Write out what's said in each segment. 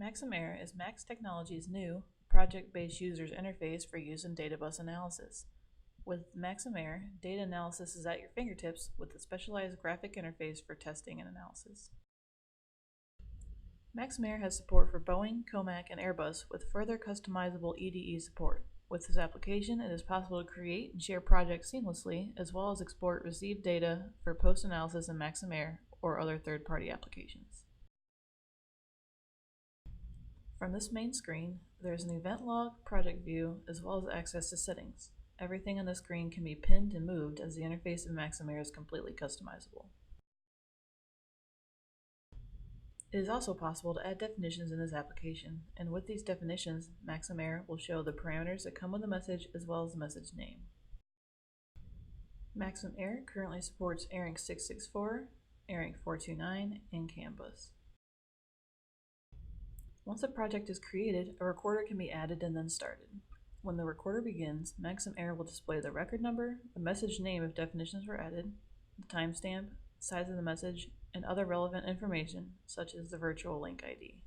MAXIM AIR is Max Technology's new project-based user's interface for use in data bus analysis. With MAXIM AIR, data analysis is at your fingertips with a specialized graphic interface for testing and analysis. MAXIM AIR has support for Boeing, Comac, and Airbus with further customizable EDE support. With this application, it is possible to create and share projects seamlessly, as well as export received data for post-analysis in MAXIM AIR or other third-party applications. From this main screen, there is an event log, project view, as well as access to settings. Everything on the screen can be pinned and moved as the interface of MAXIM AIR is completely customizable. It is also possible to add definitions in this application, and with these definitions, MAXIM AIR will show the parameters that come with the message as well as the message name. MAXIM AIR currently supports AIRINC 664, AIRINC 429, and CAN bus. Once a project is created, a recorder can be added and then started. When the recorder begins, MAXIM AIR will display the record number, the message name if definitions were added, the timestamp, size of the message, and other relevant information, such as the virtual link ID.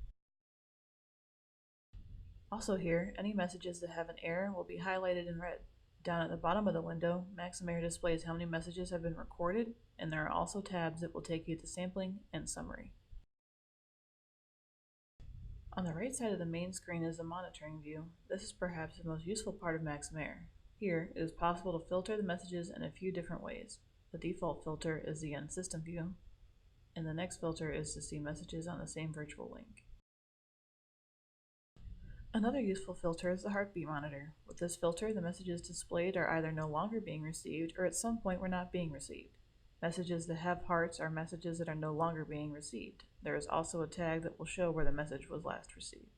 Also here, any messages that have an error will be highlighted in red. Down at the bottom of the window, MAXIM AIR displays how many messages have been recorded, and there are also tabs that will take you to sampling and summary. On the right side of the main screen is the monitoring view. This is perhaps the most useful part of MAXIM AIR. Here, it is possible to filter the messages in a few different ways. The default filter is the End System view, and the next filter is to see messages on the same virtual link. Another useful filter is the heartbeat monitor. With this filter, the messages displayed are either no longer being received or at some point were not being received. Messages that have hearts are messages that are no longer being received. There is also a tag that will show where the message was last received.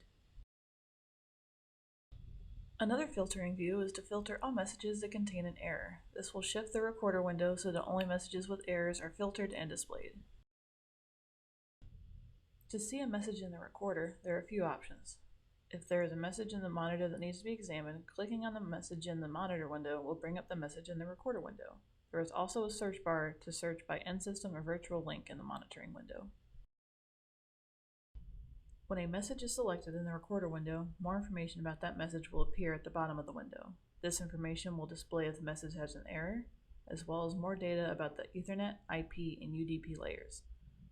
Another filtering view is to filter all messages that contain an error. This will shift the recorder window so that only messages with errors are filtered and displayed. To see a message in the recorder, there are a few options. If there is a message in the monitor that needs to be examined, clicking on the message in the monitor window will bring up the message in the recorder window. There is also a search bar to search by end system or virtual link in the monitoring window. When a message is selected in the recorder window, more information about that message will appear at the bottom of the window. This information will display if the message has an error, as well as more data about the Ethernet, IP, and UDP layers.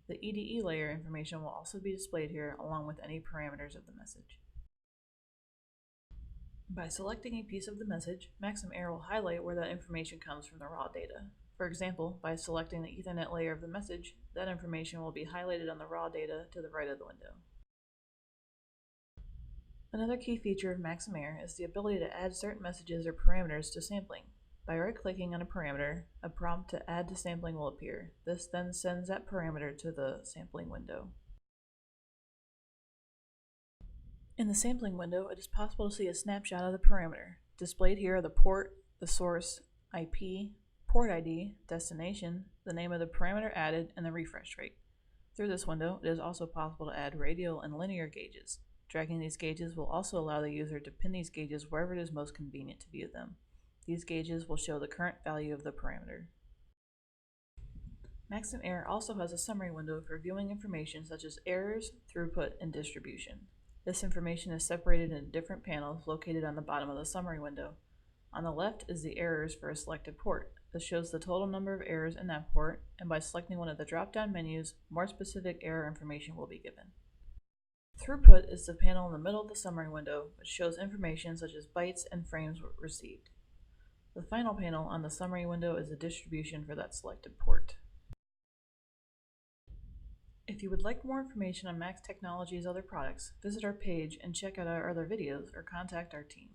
The EDE layer information will also be displayed here along with any parameters of the message. By selecting a piece of the message, MAXIM AIR will highlight where that information comes from the raw data. For example, by selecting the Ethernet layer of the message, that information will be highlighted on the raw data to the right of the window. Another key feature of MAXIM AIR is the ability to add certain messages or parameters to sampling. By right-clicking on a parameter, a prompt to add to sampling will appear. This then sends that parameter to the sampling window. In the sampling window, it is possible to see a snapshot of the parameter. Displayed here are the port, the source, IP, port ID, destination, the name of the parameter added, and the refresh rate. Through this window, it is also possible to add radial and linear gauges. Dragging these gauges will also allow the user to pin these gauges wherever it is most convenient to view them. These gauges will show the current value of the parameter. MAXIM AIR also has a summary window for viewing information such as errors, throughput, and distribution. This information is separated into different panels located on the bottom of the summary window. On the left is the errors for a selected port. This shows the total number of errors in that port, and by selecting one of the drop-down menus, more specific error information will be given. Throughput is the panel in the middle of the summary window, which shows information such as bytes and frames received. The final panel on the summary window is the distribution for that selected port. If you would like more information on Max Technology's other products, visit our page and check out our other videos or contact our team.